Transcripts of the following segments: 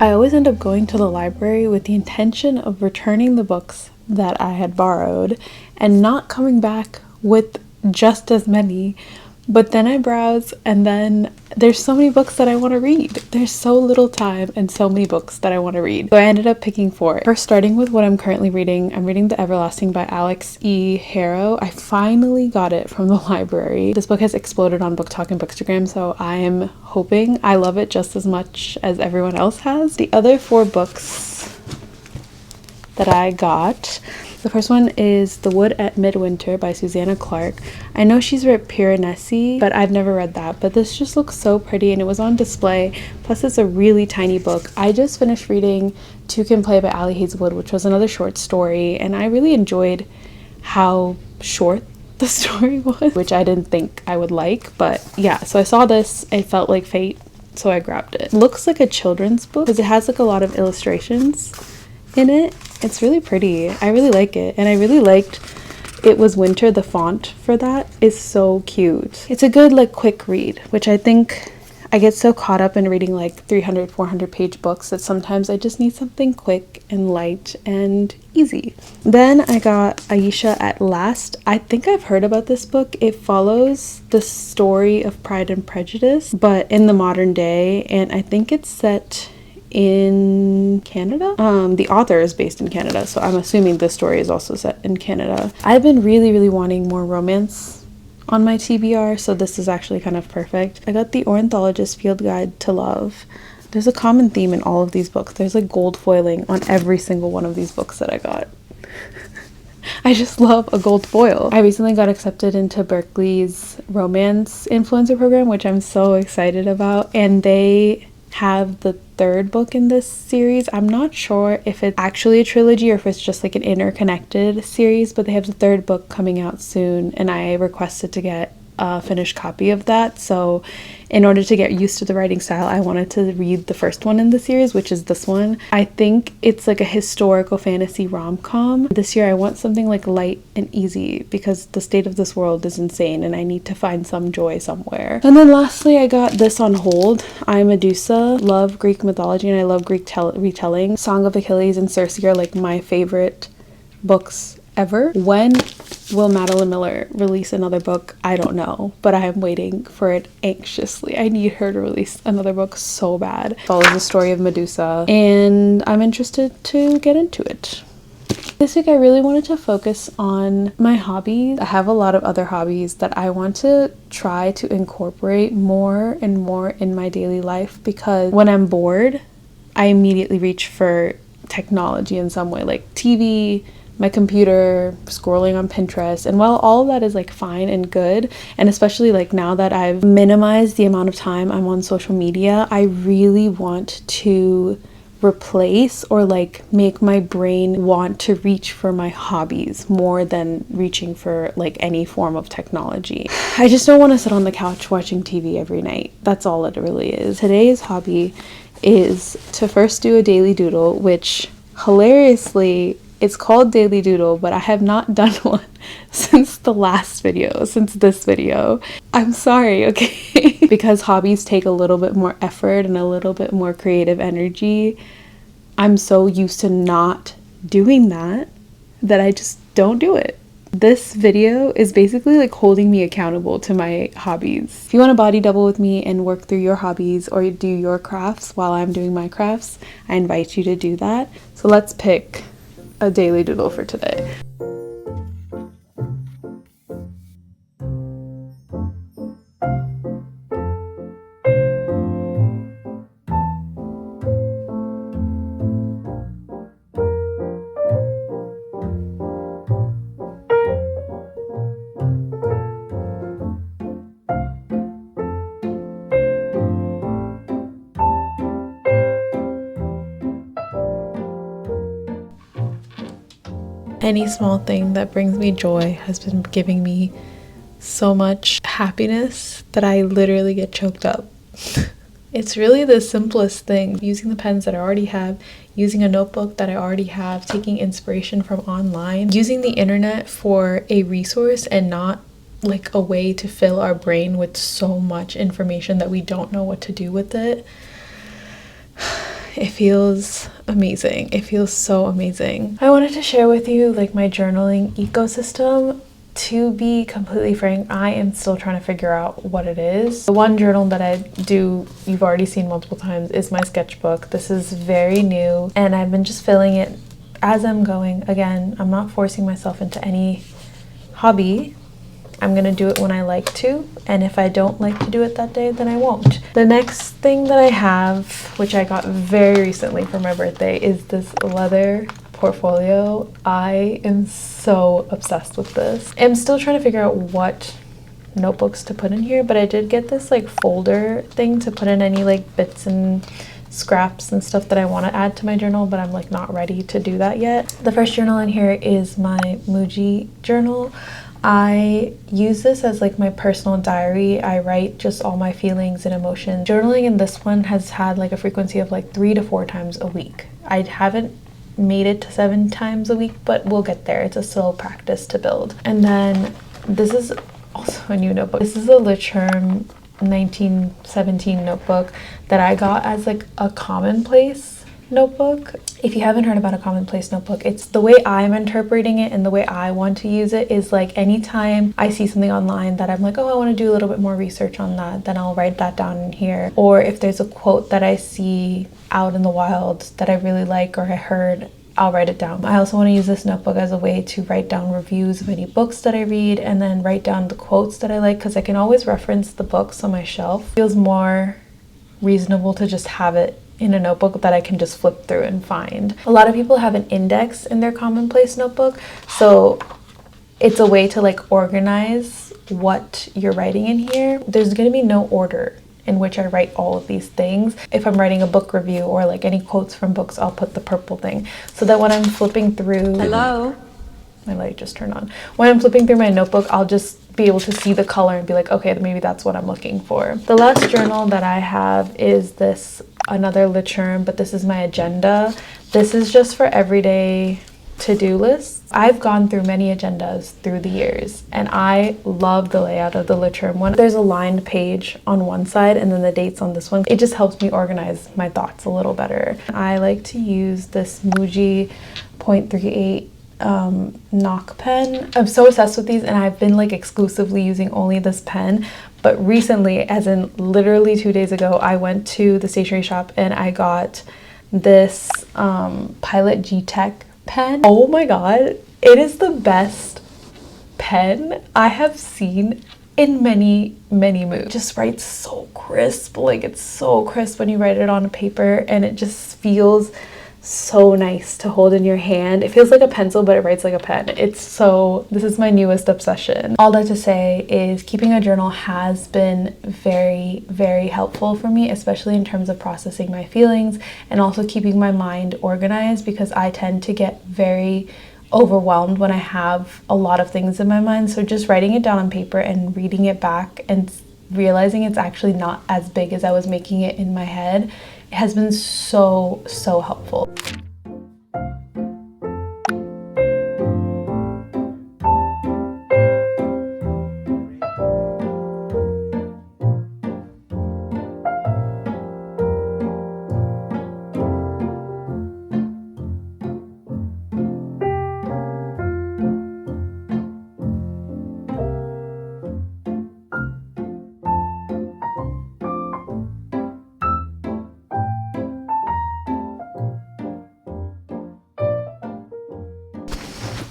I always end up going to the library with the intention of returning the books that I had borrowed and not coming back with just as many. But then I browse, and then there's so many books that I want to read. There's so little time and so many books that I want to read. So I ended up picking 4. First, starting with what I'm currently reading. I'm reading The Everlasting by Alex E. Harrow. I finally got it from the library. This book has exploded on Book Talk and Bookstagram, so I am hoping I love it just as much as everyone else has. The other 4 books that I got, the first one is The Wood at Midwinter by Susanna Clark. I know she's read Piranesi, but I've never read that. But this just looks so pretty, and it was on display. Plus, it's a really tiny book. I just finished reading Two Can Play by Ali Hazelwood, which was another short story, and I really enjoyed how short the story was, which I didn't think I would like. But yeah, so I saw this. It felt like fate, so I grabbed it. It looks like a children's book because it has like a lot of illustrations in it. It's really pretty. I really like it, and I really liked It Was Winter. The font for that is so cute. It's a good like quick read, which I think I get so caught up in reading like 300-400 page books that sometimes I just need something quick and light and easy. Then I got Aisha at Last. I think I've heard about this book. It follows the story of Pride and Prejudice, but in the modern day, and I think it's set in Canada. The author is based in Canada, so I'm assuming this story is also set in Canada. I've been really wanting more romance on my TBR, so this is actually kind of perfect. I got The Ornithologist Field Guide to Love. There's a common theme in all of these books. There's like gold foiling on every single one of these books that I got. I just love a gold foil. I recently got accepted into Berkeley's romance influencer program, which I'm so excited about, and they have the 3rd book in this series. I'm not sure if it's actually a trilogy or if it's just like an interconnected series, but they have the 3rd book coming out soon, and I requested to get a finished copy of that. So in order to get used to the writing style, I wanted to read the first one in the series, which is this one. I think it's like a historical fantasy rom-com. This year I want something like light and easy because the state of this world is insane and I need to find some joy somewhere. And then lastly, I got this on hold. I Medusa, love Greek mythology, and I love Greek retelling. Song of Achilles and Circe are like my favorite books ever. When will Madeline Miller release another book? I don't know, but I am waiting for it anxiously. I need her to release another book so bad. It follows the story of Medusa, and I'm interested to get into it. This week I really wanted to focus on my hobbies. I have a lot of other hobbies that I want to try to incorporate more and more in my daily life, because when I'm bored, I immediately reach for technology in some way, like TV, my computer, scrolling on Pinterest. And while all of that is like fine and good, and especially like now that I've minimized the amount of time I'm on social media, I really want to replace or like make my brain want to reach for my hobbies more than reaching for like any form of technology. I just don't want to sit on the couch watching TV every night. That's all it really is. Today's hobby is to first do a daily doodle, which hilariously it's called Daily Doodle, but I have not done one since this video. I'm sorry, okay? Because hobbies take a little bit more effort and a little bit more creative energy. I'm so used to not doing that I just don't do it. This video is basically like holding me accountable to my hobbies. If you want to body double with me and work through your hobbies or do your crafts while I'm doing my crafts, I invite you to do that. So let's pick a daily doodle for today. Any small thing that brings me joy has been giving me so much happiness that I literally get choked up. It's really the simplest thing. Using the pens that I already have, using a notebook that I already have, taking inspiration from online, using the internet for a resource and not like a way to fill our brain with so much information that we don't know what to do with it. it feels amazing. It feels so amazing. I wanted to share with you like my journaling ecosystem. To be completely frank, I am still trying to figure out what it is. The one journal that I do, you've already seen multiple times, is my sketchbook. This is very new and I've been just filling it as I'm going. Again, I'm not forcing myself into any hobby. I'm gonna do it when I like to, and if I don't like to do it that day, then I won't. The next thing that I have, which I got very recently for my birthday, is this leather portfolio. I am so obsessed with this. I'm still trying to figure out what notebooks to put in here, but I did get this like folder thing to put in any like bits and scraps and stuff that I want to add to my journal, but I'm like not ready to do that yet. The first journal in here is my Muji journal. I use this as like my personal diary. I write just all my feelings and emotions. Journaling in this one has had like a frequency of like 3 to 4 times a week. I haven't made it to 7 times a week, but we'll get there. It's a slow practice to build. And then this is also a new notebook. This is a Literm 1917 notebook that I got as like a commonplace notebook. If you haven't heard about a commonplace notebook, it's the way I'm interpreting it and the way I want to use it is like anytime I see something online that I'm like, oh, I want to do a little bit more research on that, then I'll write that down in here. Or if there's a quote that I see out in the wild that I really like or I heard, I'll write it down. I also want to use this notebook as a way to write down reviews of any books that I read and then write down the quotes that I like, because I can always reference the books on my shelf. It feels more reasonable to just have it in a notebook that I can just flip through and find. A lot of people have an index in their commonplace notebook, so it's a way to like organize what you're writing in here. There's going to be no order in which I write all of these things. If I'm writing a book review or like any quotes from books, I'll put the purple thing so that when I'm flipping through... Hello? My light just turned on. When I'm flipping through my notebook, I'll just be able to see the color and be like, okay, maybe that's what I'm looking for. The last journal that I have is this, another Literm, but this is my agenda. This is just for everyday to-do lists. I've gone through many agendas through the years and I love the layout of the Literm one. There's a lined page on one side and then the dates on this one. It just helps me organize my thoughts a little better. I like to use this Muji 0.38 knock pen. I'm so obsessed with these and I've been like exclusively using only this pen, but recently, as in literally 2 days ago, I went to the stationery shop and I got this Pilot G-Tech pen. Oh my god, it is the best pen I have seen in many moods. It just writes so crisp, like it's so crisp when you write it on a paper and it just feels so nice to hold in your hand. It feels like a pencil, but it writes like a pen. This is my newest obsession. All that to say is keeping a journal has been very helpful for me, especially in terms of processing my feelings and also keeping my mind organized, because I tend to get very overwhelmed when I have a lot of things in my mind. So just writing it down on paper and reading it back and realizing it's actually not as big as I was making it in my head has been so helpful.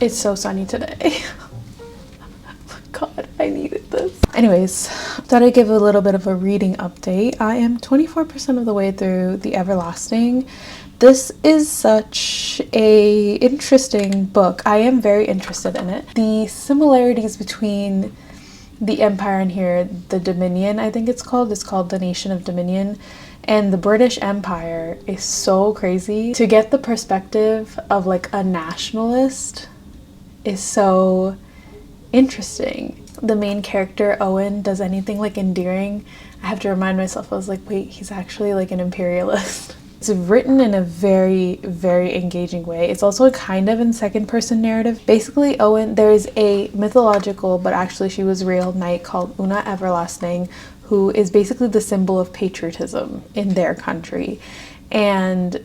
It's so sunny today. God, I needed this. Anyways, thought I'd give a little bit of a reading update. I am 24% of the way through The Everlasting. This is such a interesting book. I am very interested in it. The similarities between the empire in here, the Dominion, I think it's called the Nation of Dominion, and the British Empire is so crazy. To get the perspective of like a nationalist is so interesting. The main character, Owen, does anything like endearing, I have to remind myself, I was like, wait, he's actually like an imperialist. It's written in a very engaging way. It's also kind of in second person narrative. Basically, Owen, there's a mythological, but actually she was real, knight called Una Everlasting, who is basically the symbol of patriotism in their country. and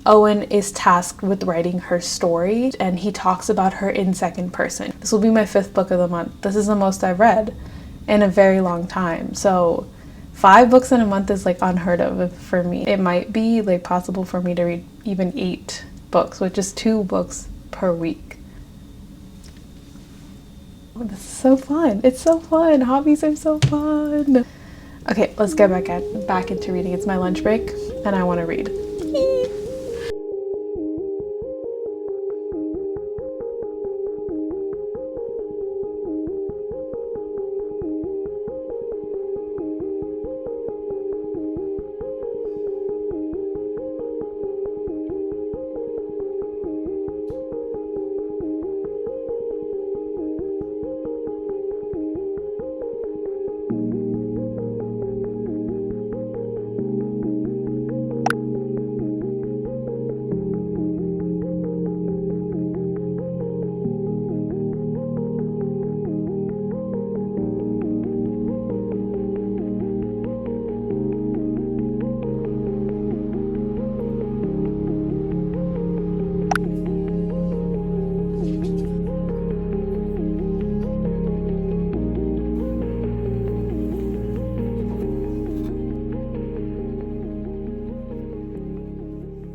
Owen is tasked with writing her story, and he talks about her in second person. This will be my 5th book of the month. This is the most I've read in a very long time. So 5 books in a month is like unheard of for me. It might be like possible for me to read even 8 books, which is 2 books per week. Oh, this is so fun. It's so fun. Hobbies are so fun. Okay, let's get back into reading. It's my lunch break and I want to read.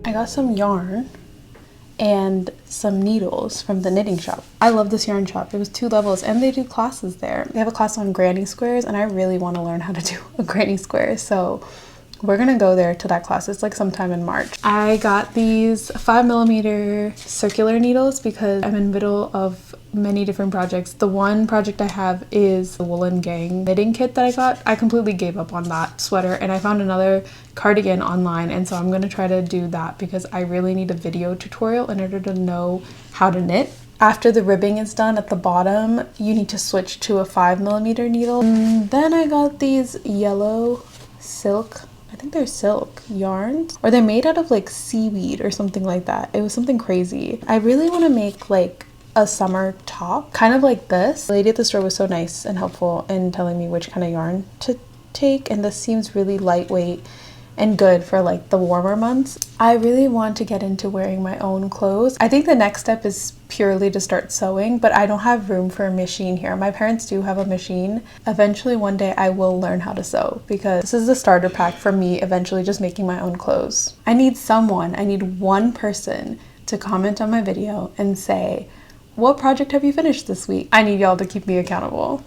I got some yarn and some needles from the knitting shop. I love this yarn shop. It was 2 levels and they do classes there. They have a class on granny squares and I really want to learn how to do a granny square. So we're gonna go there to that class. It's like sometime in March. I got these 5mm circular needles because I'm in the middle of many different projects. The one project I have is the Woolen Gang knitting kit that I got. I completely gave up on that sweater and I found another cardigan online, and so I'm gonna try to do that because I really need a video tutorial in order to know how to knit. After the ribbing is done at the bottom, you need to switch to a 5mm needle. And then I got these yellow silk, I think they're silk yarns, or they're made out of like seaweed or something like that. It was something crazy. I really want to make like a summer top, kind of like this. The lady at the store was so nice and helpful in telling me which kind of yarn to take, and this seems really lightweight and good for like the warmer months. I really want to get into wearing my own clothes. I think the next step is purely to start sewing, but I don't have room for a machine here. My parents do have a machine. Eventually one day I will learn how to sew because this is the starter pack for me eventually just making my own clothes. I need one person to comment on my video and say, what project have you finished this week? I need y'all to keep me accountable.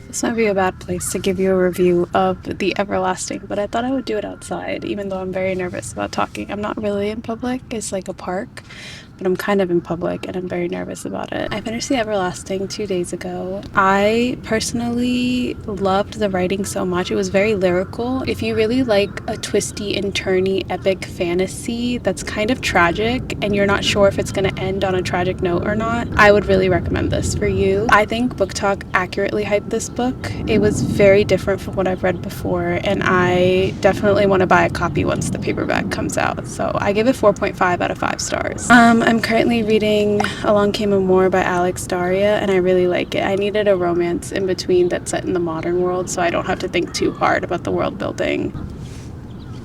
This might be a bad place to give you a review of The Everlasting, but I thought I would do it outside, even though I'm very nervous about talking. I'm not really in public. It's like a park, but I'm kind of in public and I'm very nervous about it. I finished The Everlasting 2 days ago. I personally loved the writing so much. It was very lyrical. If you really like a twisty and turny epic fantasy that's kind of tragic and you're not sure if it's going to end on a tragic note or not, I would really recommend this for you. I think Book Talk accurately hyped this book. book. It was very different from what I've read before, and I definitely want to buy a copy once the paperback comes out. So I give it 4.5 out of 5 stars. I'm currently reading Along Came a Moor by Alex Daria, and I really like it. I needed a romance in between that's set in the modern world, so I don't have to think too hard about the world building.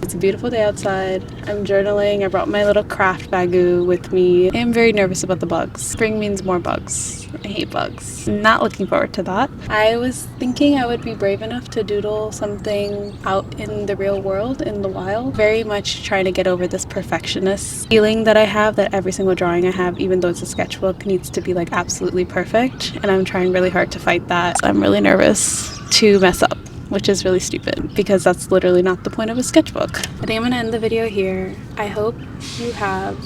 It's a beautiful day outside. I'm journaling. I brought my little craft bagoo with me. I'm very nervous about the bugs. Spring means more bugs. I hate bugs. Not looking forward to that. I was thinking I would be brave enough to doodle something out in the real world, in the wild. Very much trying to get over this perfectionist feeling that I have, that every single drawing I have, even though it's a sketchbook, needs to be like absolutely perfect. And I'm trying really hard to fight that. So I'm really nervous to mess up, which is really stupid because that's literally not the point of a sketchbook. I think I'm gonna end the video here. I hope you have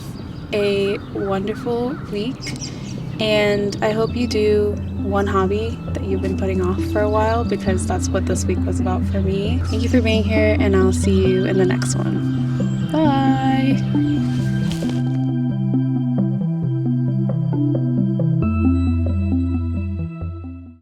a wonderful week, and I hope you do one hobby that you've been putting off for a while, because that's what this week was about for me. Thank you for being here, and I'll see you in the next one. Bye!